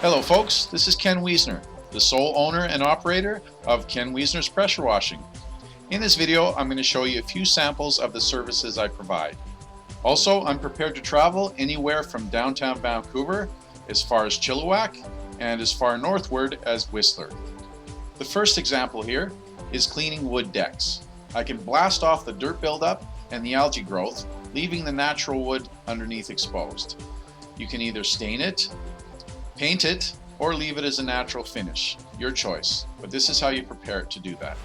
Hello folks, this is Ken Wiesner, the sole owner and operator of Ken Wiesner's Pressure Washing. In this video, I'm going to show you a few samples of the services I provide. Also, I'm prepared to travel anywhere from downtown Vancouver, as far as Chilliwack, and as far northward as Whistler. The first example here is cleaning wood decks. I can blast off the dirt buildup and the algae growth, leaving the natural wood underneath exposed. You can either stain it, paint it, or leave it as a natural finish. Your choice, but this is how you prepare it to do that.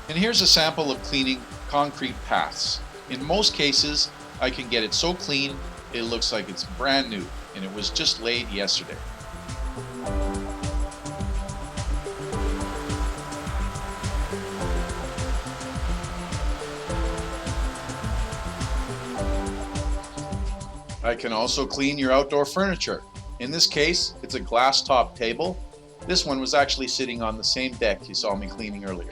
And here's a sample of cleaning concrete paths. In most cases, I can get it so clean, it looks like it's brand new, and it was just laid yesterday. I can also clean your outdoor furniture. In this case, it's a glass top table. This one was actually sitting on the same deck you saw me cleaning earlier.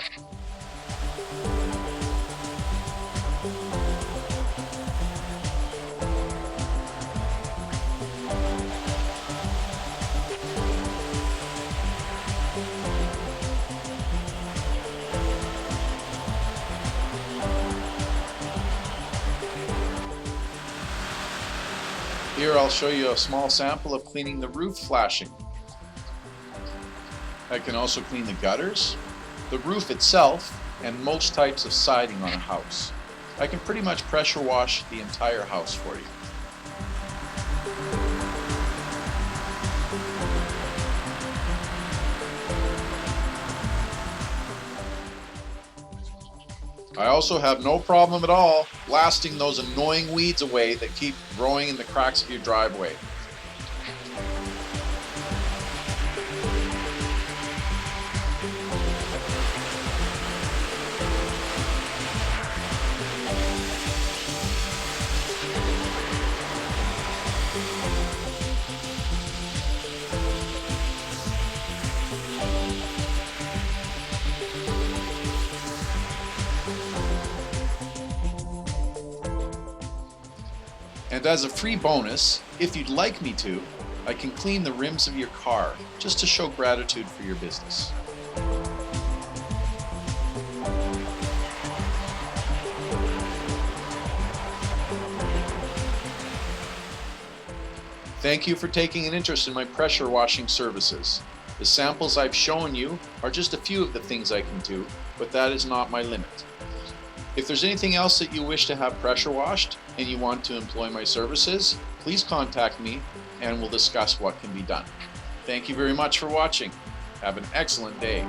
Here I'll show you a small sample of cleaning the roof flashing. I can also clean the gutters, the roof itself, and most types of siding on a house. I can pretty much pressure wash the entire house for you. I also have no problem at all blasting those annoying weeds away that keep growing in the cracks of your driveway. And as a free bonus, if you'd like me to, I can clean the rims of your car just to show gratitude for your business. Thank you for taking an interest in my pressure washing services. The samples I've shown you are just a few of the things I can do, but that is not my limit. If there's anything else that you wish to have pressure washed and you want to employ my services, please contact me and we'll discuss what can be done. Thank you very much for watching. Have an excellent day.